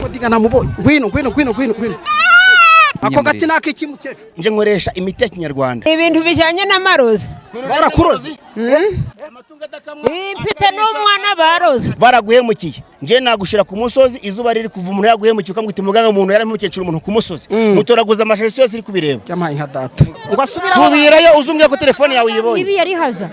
Kodinga namubonye. Ngwino. Ako gati nakici mukecuru. Nje nkoresha imiti ya Kinyarwanda. Ibintu bijanye n'amarozi. Barakurozi. Mfite n'umwana barozi. Baraguhemukiye. Nje nagushira ku musozi izuba riri kuva umuntu yaguhemukiye ukamwita muganga umuntu yaramukecuru umuntu ku musozi. Mutoraguza amashariso yose iri kubireba. Cyamaye nka data. Ngo subirayo uzumbye ko telefone yawe yibonye. Ibi yari haza.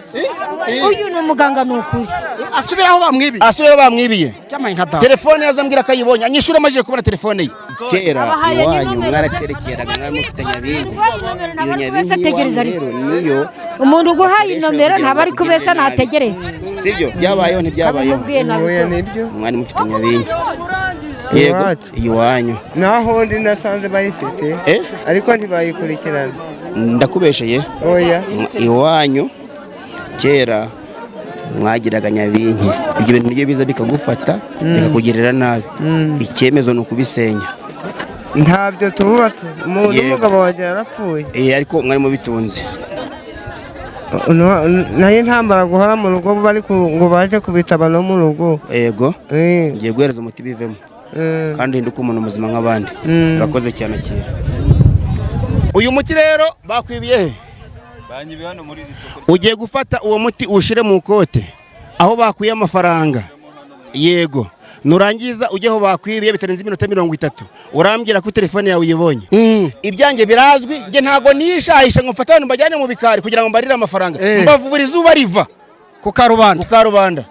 Uyu ni umuganga nukuri. Asubiraho bamwibiye. Asubiraho bamwibiye. Cyamaye nka data. Telefone yazambwira kayibonye. Anyishura amajije kubona telefone ye. Kera iwanyu mwaraterekeraga mwamufitanya bintu. Iyo nyabizi rero niyo umuntu guhaye inomero ntabari kubesa nategereza. Sibyo byabayeho ntibyabayeho. Oya nibyo. Mwari mufitanya bintu. Yego iwanyu. Naho ndi nasanze bayifite. Ariko ntibayikurikirana. Ndakubesheye. Oya. Iwanyu kera mwagiraga nyabinki. Ibyo bintu nibyo biza bikagufata bikakugirira nabi. Icyemezo no kubisenya. Ntabyo tububatse. Umugabo waje yarapfuye. Ariko mwari mu bitunze. Naye ntambara guhora mu rugo bari ngo baje kubitaba no mu rugo. Yego. Ngiye guhereza umuti bivemo. Kandi hinduka umuntu muzima nk'abandi. Urakoze cyane kera. Uyu muti rero bakwibiye he? Banyibiye hano muri isoko. Ugiye gufata uwo muti ushire mu kote aho bakuye amafaranga. Yego. Nurangiza ujyeho bakwibiye bitarenze iminota 30 urambwira ko telefone yawe uyibonye. Ibyange birazwi nge ntago nishahisha ngo mfata abantu bajyane mu bikari kugira ngo mbarire amafaranga. Mbavubura izuba riva ku Karubanda.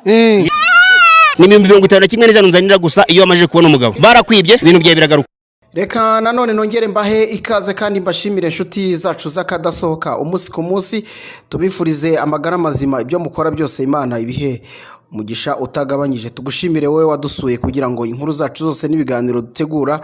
Ni 51 n'ijana nzanira gusa iyo amaje kubona umugabo. Barakwibye ibintu byawe biragaruka. Reka nanone nongere mbahe ikaze kandi mbashimire inshuti zacu zakadasohoka umunsi ku munsi tubifurize amagara mazima ibyo mukora byose Imana ibihe umugisha utagabanyije. Tugushimire wowe wadusuye kugira ngo inkuru zacu zose n'ibiganiro dutegura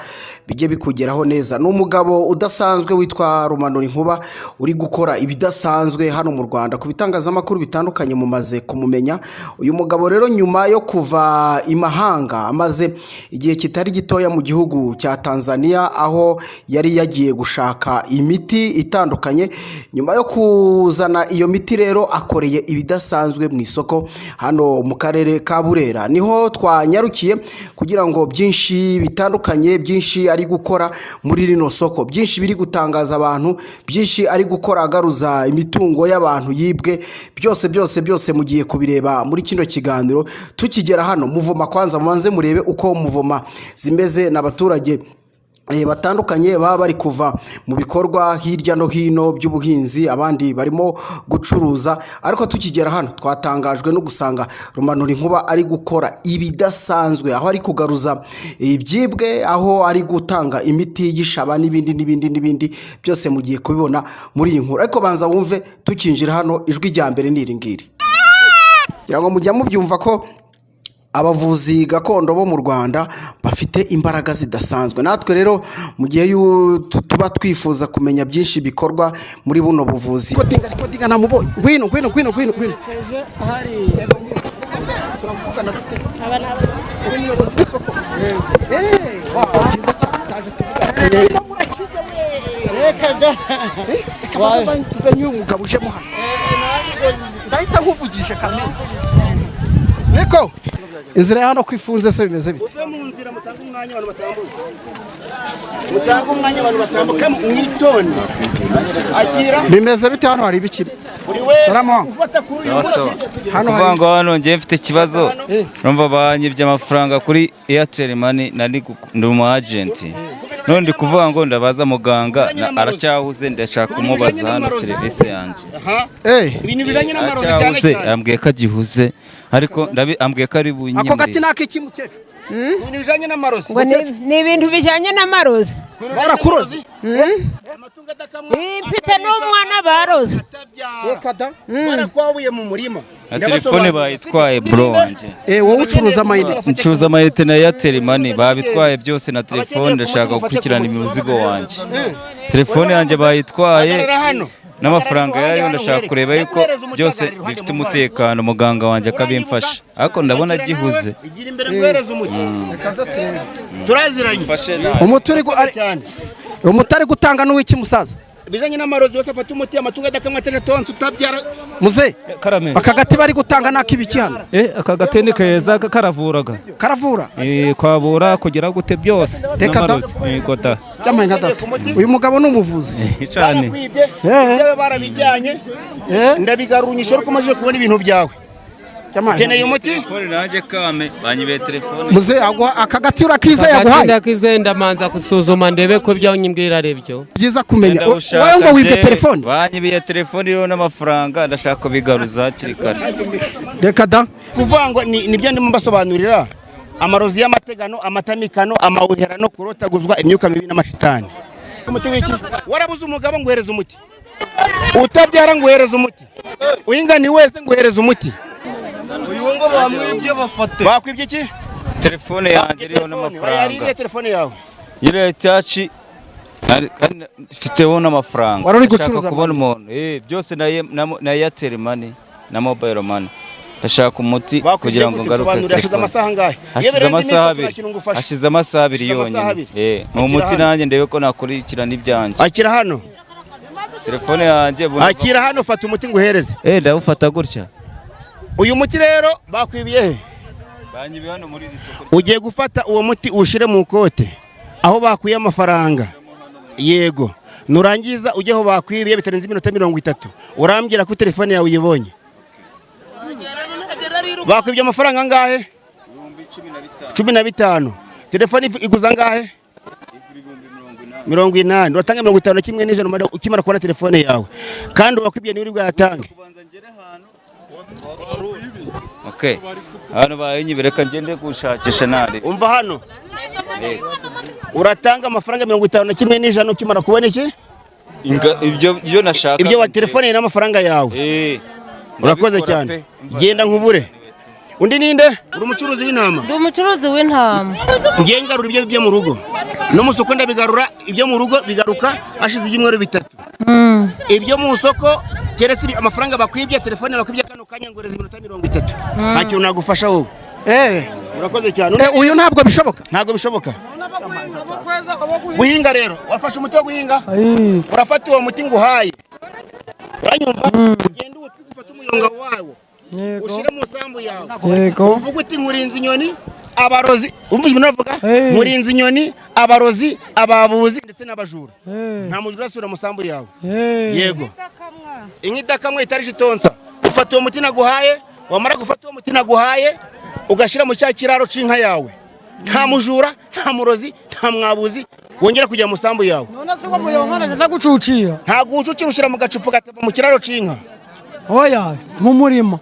bijye bikugeraho neza. N'umugabo udasanzwe witwa Rumanura Inkuba uri gukora ibidasanzwe hano mu Rwanda ku bitangazamakuru bitandukanye mumaze kumumenya. Uyu mugabo rero nyuma yo kuva imahanga amaze igihe kitari gitoya mu gihugu cya Tanzania aho yari yagiye gushaka imiti itandukanye. Nyuma yo kuzana iyo miti rero akoreye ibidasanzwe mu isoko hano mu karere ka Burera. Niho twanyarukiye kugira ngo byinshi bitandukanye byinshi ari gukora muri rino soko, byinshi biri gutangaza abantu, byinshi ari gukora agaruza imitungo y'abantu yibwe, byose mugiye kubireba muri kino kiganiro. Tukigera hano muvoma kwanza mubanze murebe uko muvoma zimeze n'abaturage batandukanye baba bari kuva mu bikorwa hirya no hino by'ubuhinzi, abandi barimo gucuruza. Ariko tukigera hano twatangajwe no gusanga Rumanura Inkuba ari gukora ibidasanzwe, aho ari kugaruza ibyibwe, aho ari gutanga imiti y'ishaba n'ibindi byose mugiye kubibona muri iyi nkuru. Ariko banza wumve tukinjira hano ijwi rya mbere niringiri kugira ngo mujya mubyumva ko abavuzi gakondo bo mu Rwanda bafite imbaraga zidasanzwe. Natwe rero mu gihe tuba twifuza kumenya byinshi bikorwa muri buno buvuzi. Kodinga namubonye. Ngwino. Ahari turavugana dute? Umuyobozi w'isoko. Taje tuvuga. Murakize we. Reka da. Wabaye tuganyuye umugabo uje mu hano. Ndahita nkuvugisha kamera. Niko inzira hano kwifunze se bimeze bite? Uve mu nzira mutanga umwanya abantu batambuka. Mutanga umwanya abantu batambuka mwitoni. Agira bimeze bite hano hari ibiki? Salama. Hano kuvango hano ngiye mfite ikibazo. Numva banyibye amafaranga kuri Airtel Money nari mu agent. None ndi kuvuga ngo ndabaza muganga aracyahuze ndashaka kumubaza hano serivisi yanjye. Ibintu bijanye n'amarozi cyane cyane. Ambwiye ko agihuze ariko ambwiye ko ari bunyimbe. Ako gati nakici mukecuru. Ibintu bijanye n'amarozi. Ni ibintu bijanye n'amarozi. Barakurozi. Mfite n'umwana barozi. Reka da. Barakwabuye mu murima. Telefone bayitwaye bro wanje. Wowe ucuruza amayinite. Ncuruza amayinite na Airtel Money babitwaye byose na telefone ndashaka gukurikirana imizigo wanje. Telefone yanjye bayitwaye n'amafaranga yayo ndashaka kureba yuko byose bifite umutekano muganga wanje akabimfasha. Ariko ndabona gihuze. Igira imbere ngwereza umuti. Turaziranye. Umuturi ari gutanga n'uwiki musaza. bijanye n'amarozi yose afata umuti amatungo adakamwa atera tonse utabyara muze karame aka gati bari gutanga nakibiki hano aka gati ni keza karavuraga karavura kwabura kugira gute byose Reka da. yego da cyamaye nka data uyu mugabo ni umuvuzi cyane ibyo barabijyanye ndabigarunyisha ariko maje kubona ibintu byawe keneye umuti Telefone nanjye kame banyibeye telefone. muze agwa aka gati urakiza yaguhaye ndakize ndamanza gusuzuma ndebe ko ibyo nyimbwira ari byo byiza kumenya Ndenda gushaka wowe ngo wibye je, telefone Banyibeye telefone iriho n'amafaranga ndashaka kubigaruza hakiri kare. reka da kuvuga ngo nibyo ndimo mbasobanurira amarozi y'amategano amatamikano amawuherano kurotaguzwa imyuka mibi n'amashitani umuti wiki warabuze umugabo nguhereza umuti utabyara nguhereza umuti uyingani wese nguhereza umuti uyu ngo bamwibye bafate bakwibye iki Telefone yanjye iriho n'amafaranga. yari telefone yawe Yire tachi mfiteho n'amafaranga. Wari uri Ndashaka gucuruza kubona umuntu. Byose na Airtel money na mobile money. Ndashaka umuti kugira ngo ngaruke. hashize amasaha ngahe Hashize amasaha abiri. Hashize amasaha abiri yonyine. Ni umuti nanjye ndebe ko nakurikirana ibyanjye. akira hano Telefone yanjye akira hano fata umuti nguhereze ndawufata gutya. uyu muti rero bakwibiye he Banyibiye hano muri iri soko. ugiye gufata uwo muti ushire mu kote aho bakuye amafaranga yego nurangiza ujye aho bakwibiye bitarenze iminota 30 urambwira ko telefone yawe uyibonye bakwibye amafaranga ngahe 15 telefone iguza ngahe 80 uratanga 51 n'ijana ukimara kubona telefone yawe kandi wakwibye ni uri bwayatange Okay. Hano bayinyibireka ngende gushakisha nari. umva hano uratanga amafaranga 51 n'ijana ukimara kubona iki Ibyo nashaka. ibyo wa telefone n'amafaranga yawe urakoze cyane genda nkubure undi ninde uri umucuruzi w'intama Ndi umucuruzi w'intama. ngiye ngarura ibyo byo mu rugo no mu soko ndabigarura ibyo mu rugo bigaruka hashize ibyumweru 3 ibyo mu soko keretse amafaranga bakwibye telefone bakwibye kano kanya ngoreza iminota 30 nta kintu nagufasha wowe urakoze cyane uyu ntabwo bishoboka guhinga rero wafashe umuti wo guhinga urafata uwo muti nguhaye uranyumva ugenda ufata umuyonga wawo ushire mu sambu yawe uvuga uti nkurinze inyoni abarozi umva ibintu navuga nkurinze inyoni abarozi ababuzi ndetse n'abajura nta muntu urasura mu sambu yawe yego inkida kamwe itarije itonsa ufata uwo muti naguhaye wamara gufata uwo muti naguhaye ugashira mu cya kiraro c'inka yawe nta mujura nta murozi nta mwabuzi wongera kujya mu sambu yawe none se ngo muyonkana ndagucucira nta gucucira ushira mu gacupa gataba mu kiraro c'inka oya mu murima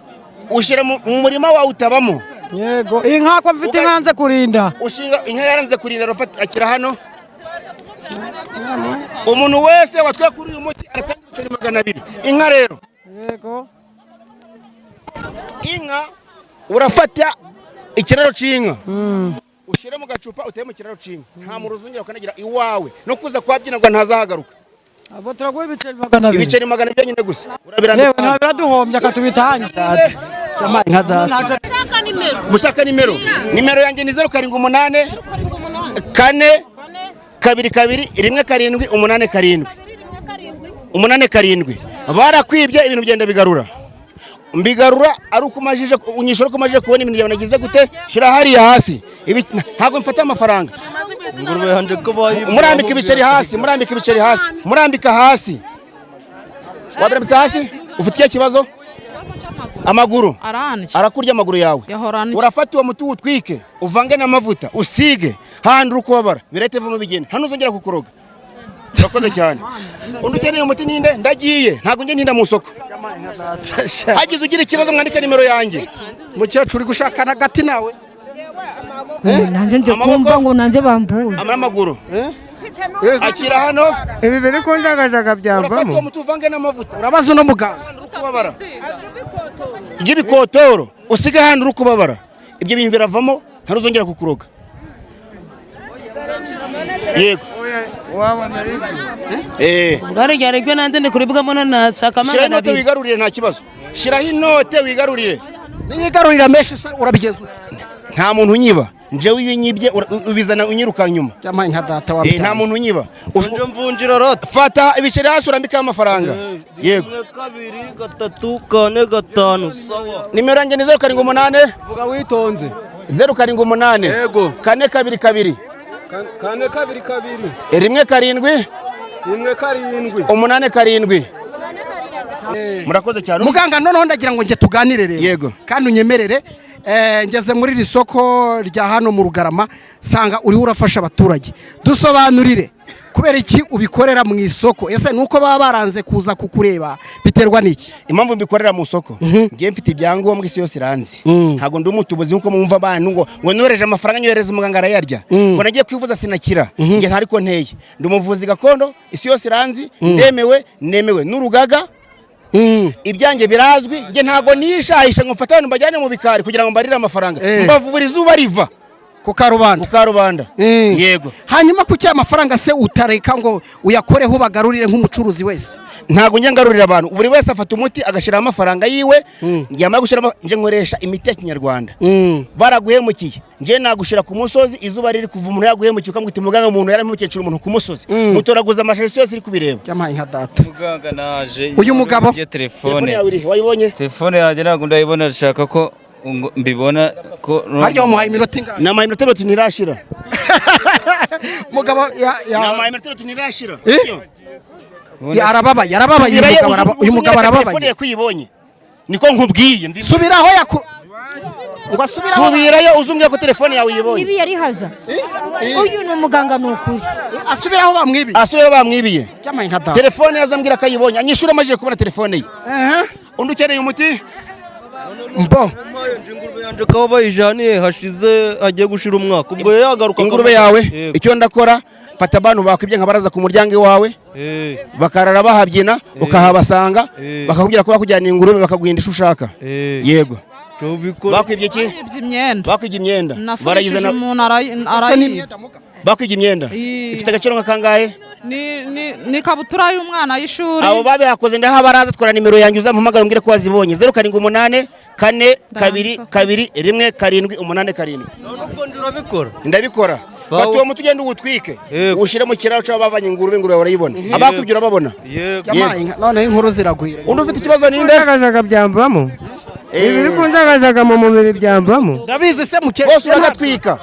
ushira mu murima wawe utabamo yego inka ko mfite inkanze kurinda ushinga inka yaranze kurinda rufata akira hano umuntu wese watwaye kuri uyu muti aratanga 200 inka rero yego inka urafata ikiraro c'inka ushire mu gacupa uteye mu kiraro c'inka nta muruzungira ukanagira iwawe no kuza kwabyinirwa ntazahagaruka abo turaguha ibiceri 200 ibiceri 200 byanyine gusa yewe urabirambika ntabiraduhombya akatubitahanye cyamaye nka data mushaka nimero yanjye ni 078 4 2 2 1 7 8 7 barakwibye ibintu bigenda mbigarura ari uko umajije unyishora ko umajije kubona ibintu nagize gute shira hariya hasi ntabwo mfata amafaranga ingurube hande ko bayi murambika ibiceri hasi murambika hasi wabrambika hasi ufitiye kibazo amaguru arakurya amaguru yawe urafata uwo muti utwike uvange n'amavuta usige handi ukubabara birete vuba bigenda hano uzongera kukoroga urakoze cyane undi ukeneye umuti ninde ndagiye ntabwo nge ntinda mu soko hagize ugira ikibazo mwandika nimero yanjye mukecuru gushaka na gati nawe nanjye nje kumva ngo nanjye bambuye amaguru akira hano ibi biri kunjagajaga byavamo urafata uwo muti uvange n'amavuta urabaza uno muganga ukubabara y'ibikotoro usige handi uri kubabara ibyo bintu biravamo ntaruzongera kukuroga yego Ngari ryari byo nanze ndi kuribwamo nanatsa shiraho inote wigarurire nta kibazo shiraho inote wigarurire niyigarurira menshi urabigeza nta muntu unyiba njyewe iyo unyibye ubizana unyiruka nyuma cyamaye nka data wa nta muntu unyiba uje mvunjira rata fata ibiceri hasi urambikaho amafaranga yego 1 2 3 4 5 sawa nimero yanjye ni 078 vuga witonze 078 yego 422 4 rimwe karindwi 8 murakoze cyane muganga noneho ndagira ngo nge tuganire rero yego kandi unyemerere ngeze muri iri soko rya hano mu Rugarama sanga uriho urafasha abaturage dusobanurire kubera iki ubikorera mu isoko ese nuko baba baranze kuza kukureba biterwa n'iki impamvu mbikorera mu soko ngiye mfite ibyangombwa isi yose iranzi ntago ndi umutubuzi nkuko mumva abantu ngo noreje amafaranga nyohereza umuganga arayarya ngo nagiye kwivuza sinakira nge ntariko nteye ndi umuvuzi gakondo isi yose iranzi nemewe n'urugaga ibyanjye birazwi nge ntago nishahisha ngo mfata abantu bajyane mu bikari kugira ngo mbarire amafaranga mbavura izuba riva ku karubanda yego hanyuma ku cya amafaranga se utareka ngo uyakoreho ubagarurire nk'umucuruzi wese ntago njye ngarurira abantu buri wese afata umuti agashyira amafaranga yiwe yamara gushyira nje nkoresha imiti ya kinyarwanda baraguhemukiye nje nagushira ku musozi izuba riri kuva umuntu yaguhemukiye ukamwita muganga umuntu yaramukecuru umuntu ku musozi mutoraguza amasharisi yose iri kubireba cyamaye nka data muganga naje uyu mugabo telefone wayibonye telefone yanjye ntabwo ndayibona ndashaka ko mbibona ko harya umuhaye iminota ingana namaye iminota 3 ntirashira mugabo namaye iminota 3 ntirashira yarababaye uyu mugabo arababaye telefone kuyibonye niko nkubwiye subiraho ngo subirayo uzumbye ko telefone yawe yibonye ibi yari haza uyu ni umuganga nukuri asubiraho bamwibiye cyamaye nka data telefone yazambwira kayibonye anyishura amajije kubona telefone ye undi ukeneye umuti mbo ingurube yanje kaba bayijaniye hashize agiye gushira umwaka ubwo yagaruka ingurube yawe icyo ndakora fata abantu bakwibye nkabaraza ku muryango iwawe bakarara bahabyina ukahabasanga bakakubwira ko bakujyana ingurube bakaguhindisha ushaka yego bakwibye iki bakwibye imyenda barayizana umuntu arayiba bakwibye imyenda ifite agaciro nka kangahe ni kabutura y'umwana y'ishuri abo babihakoze ndaha baraza twara nimero yanjye uzamuhamagara umbwire ko wazibonye 078 4 2 2 1 7 8 7 ndabikora fata uwo muti ugenda uwutwike uwushyire mu kiraro cy'abo bavanye ingurube urayibona abakubye urababona none inkuru ziragwira undi ufite ikibazo ninde kundagazaga byambamo ibi kundagazaga mu mubiri byambamo ndabizi se bose uragatwika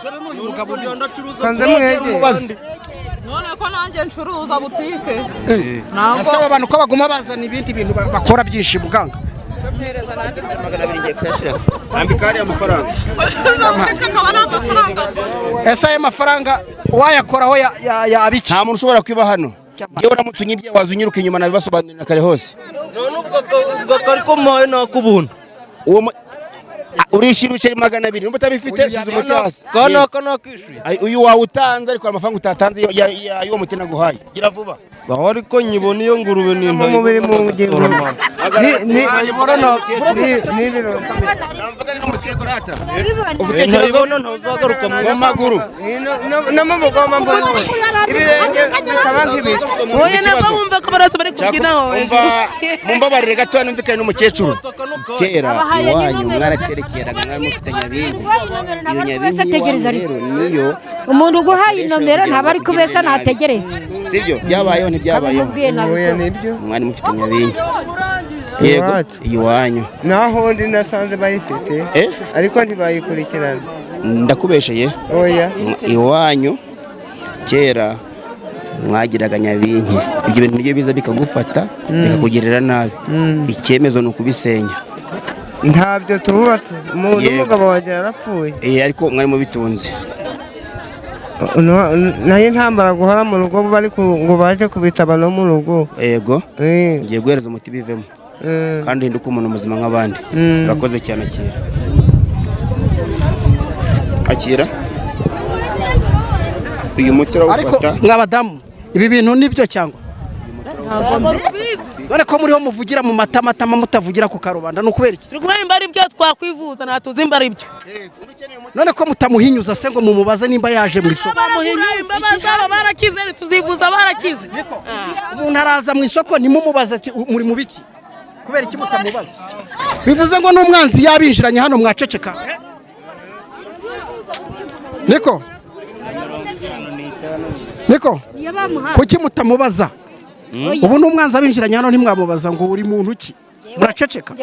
kanze mwege none ko nanjye ncuruza butike asaba abantu ko baguma bazana ibindi bintu bakora byinshi muganga ambikari amafaranga ese ayo mafaranga wayakoraho yabiki nta muntu ushobora kwiba hano ngewe uramutse unyibye waza unyiruka inyuma nabibasobanurira kare hose none ubwo ko mpaye nakubuntu urishyira ibiceri 200 numba utabifite suzuma cyase kanaka nakishuye uyu wawe utanze ariko amafaranga utatanze y'uwo muti naguhaye gira vuba sawa ariko nyibona iyo ngurube ni mu mubiri mu bugingo ufite ikibazo ntuzagaruka mu maguru no mu mugoma mbona ibirenge bikaba nk'ibiti oya nabwo wumva ko baraza bari kubyinaho mumbabarire gato numvikane n'umukecuru kera iwanyu mwaraterekeraga mwamufite nyabingi iyo nyabingi rero niyo umuntu uguhaye inomero ntaba ari kubesa nategereza sibyo byabayeho ntibyabayeho oya nibyo mwari mufite nyabingi yego iwanyu naho ndi nasanze bayifite ariko ntibayikurikirana ndakubesheye oya iwanyu kera mwagiraga nyabinki ibyo bintu nibyo biza bikagufata bikakugirira nabi icyemezo ni ukubisenya ntabyo tububatse umuntu umugabo wanjye yarapfuye ariko mwari mubitunze nayo ntambara guhora mu rugo bari ngo baje kubitaba no mu rugo yego ngiye guhereza umuti bivemo kandi hinduka umuntu muzima nk'abandi urakoze cyane akira uyu muti urawufata ariko mwabadamu ibi bintu nibyo cyangwa dore ko muriho muvugira mu matamatama mutavugira ku karubanda ni ukubera iki turi kubera ari byo twakwivuza ntatuzi imba ari byo none ko mutamuhinyuza se ngo mumubaze nimba yaje mu isoko barakize tuzivuza barakize umuntu araza mu isoko nimumubaze ati muri mu biki kubera iki mutamubaza bivuze ngo n'umwanzi yabinjiranye hano mwaceceka niko kuki mutamubaza ubu n'umwanzi abinjiranye hano ntimwamubaza ngo uri muntu ki muraceceka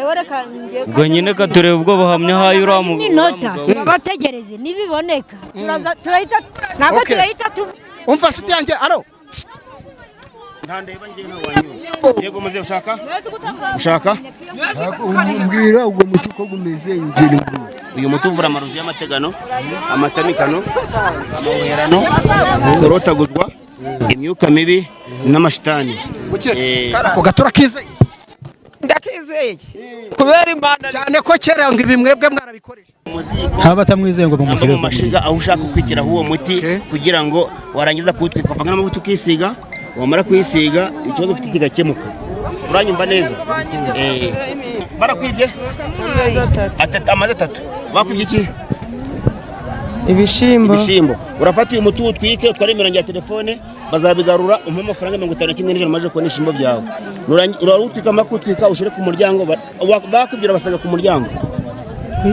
ubwo nyine ka tureba ubwo buhamya hayo uramu inota bategereze nibiboneka turahita ntabwo turahita umva nshuti yanjye aro ntandeba ngiye nawanyu yego muze ushaka umbwira ubwo muti ko gumeze ingeri uyu muti uvura amarozi y'amategano amatanikano amaherano korotaguzwa imyuka mibi n'amashitani ako gatura kize ndakizeye kubera imana cyane ko kera ngo ibi mwebwe mwarabikoresha haba tamwizeye ngo bamushyire mu mashiga aho ushaka kwikiraho uwo muti kugira ngo warangiza kuwutwika ukavanga n'amavuta ukisiga wamara kuyisiga ikibazo ufite kigakemuka uranyumva neza barakwibye amaze 3 bakwibye iki ibishimbo urafata uyu muti utwike utware imirongo ya telefone bazabigarura umpa amafaranga 50 kimwe n'ijana maje kubona ishimbo byawe urarutwika amakutwika ushire ku muryango bakwibye basaga ku muryango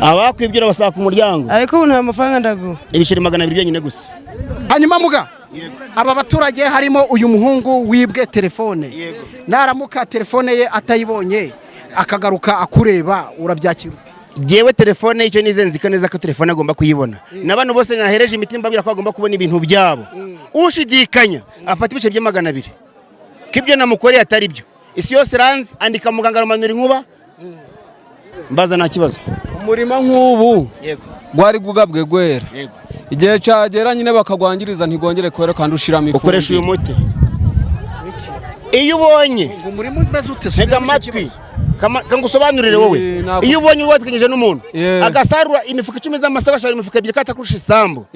abakwibye basaga ku muryango ariko ubu nta mafaranga ndaguha ibiceri 200 byonyine gusa hanyuma muga aba baturage harimo uyu muhungu wibwe telefone naramuka telefone ye atayibonye akagaruka akureba urabyakira jewe telefone icyo nizenzi neza ko telefone agomba kuyibona n'abantu bose nahereje imitima babira ko agomba kubona ibintu byabo ushidikanya afata ibice bye 200 kibyo namukoreye atari byo isi yose ranze andika muganga rumanura inkuba mbaza nta kibazo umurima nk'ubu gwari gugabwe gwera igihe cyagera nyine bakagwangiriza ntigongere kwera kandi ushiramo ifu ukoresha uyu muti iyo ubonye umurima umeze ute ntega amatwi kangusobanurire wowe iyo ubonye watkanyije n'umuntu agasarura imifuka 10 z'amasaka ashara imifuka 2 katakurusha isambu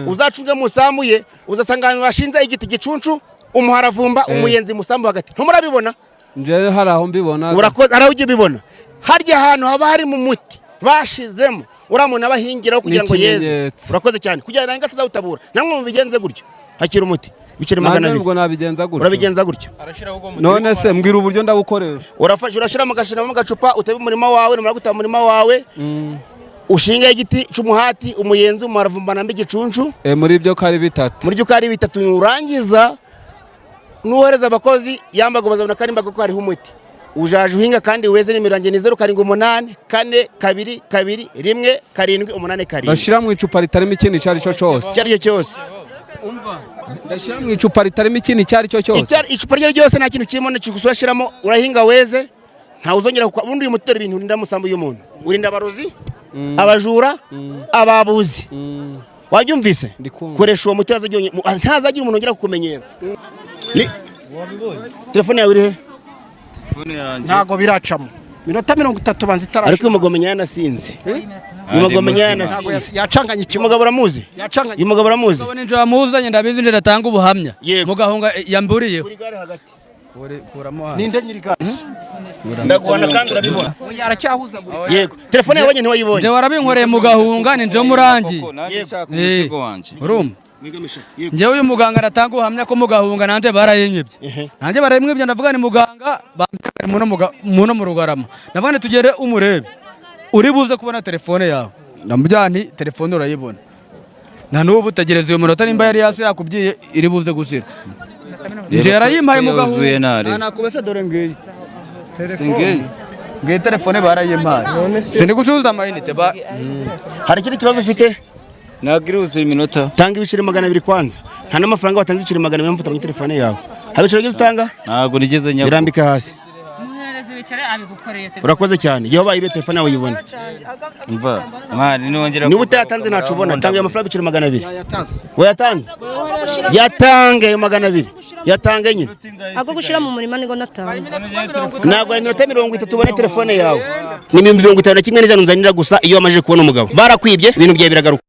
uzacunge mu sambu ye uzasangana washinze igiti gicuncu umuharavumba umuyenzi musambu hagati ntumurabibona nje haraho mbibona urakoze araho ujye bibona harya ahantu haba hari mu muti bashizemo uramuna bahingiraho kugira ngo yeze urakoze cyane kugira ngo atazawutabura namwe mubigenze gutyo hakira umuti bicere 200 ubwo nabigenza gutyo urabigenza gutyo none se mbwira uburyo ndawukoresha urafasha urashira mu gashina mu gacupa utabe umurima wawe numara gutaba umurima wawe ushinga igiti cy'umuhati umuyenzi umuharavumba nambe igicuncu muri byo kari bitatu urangiza nuhereza abakozi yambaga bazabona karimba ko hariho umuti ujaje uhinga kandi weze n'imirange ni 078 4 2 2 1 7 8 7 bashira mu icupa ritarimo ikintu cyari cyo cyose umva ndashira mu icupa ritarimo ikintu cyari cyo cyose icupa ryose nta kintu kirimo n'ikigusura shiramo urahinga weze nta uzongera ubundi uyu mutera ibintu ndinda musambu y'umuntu urinda abarozi abajura ababuzi wabyumvise koresha uwo mutera ntazagira umuntu ongera kukumenyera telefone yawe irihe ntago biracamo minota 30 banzi itara ariko umugomenya yanasinze umugomenya yanasinze yacanganye umugabo ramuzi umugabo ramuzi ubone nje amuzanye ndabizi nje natanga ubuhamya mugahunga yamburiyeho ninde nyiri gasi ndagwana kandi urabibona yaracyahuza yego telefone yabonye ntiwayibonye nje warabinkoreye mugahunga ni nje murangi urumva njyewe uyu muganga aratanga ubuhamya ko mugahunga nanjye barayinyibye nanjye barayimwibye ndavuga ni muganga muno mu Rugarama ndavuga tugere umurebe uri buze kubona telefone yawe ndamubwira nti telefone urayibona na n'ubu utegereza uyu munota nimba yari yasi yakubwiye iri buze gusira nje yarayimpaye mugahunga nakubese dore ngiyi ngiyi telefone barayimpaye sindi gucuruza amayinite hari ikindi kibazo ufite nagiruze iminota tanga ibiceri 200 kwanza nta n'amafaranga watanze ibiceri 200 mfata mu telefone yawe habiceri gize utanga ntago nigeze nyako birambika hasi muhereza ibiceri abigukoreye urakoze cyane iyo bayibe telefone yawe uyibona umva mwana nongera niba utayatanze nacu ubona tanga ayo mafaranga ibiceri 200 wayatanze yatange ayo 200 yatange nyine ako gushira mu murima nigo natanze nagwa iminota 30 ubone telefone yawe ni 51 n'ijana nzanira gusa iyo amaje kubona umugabo barakwibye ibintu byawe biragaruka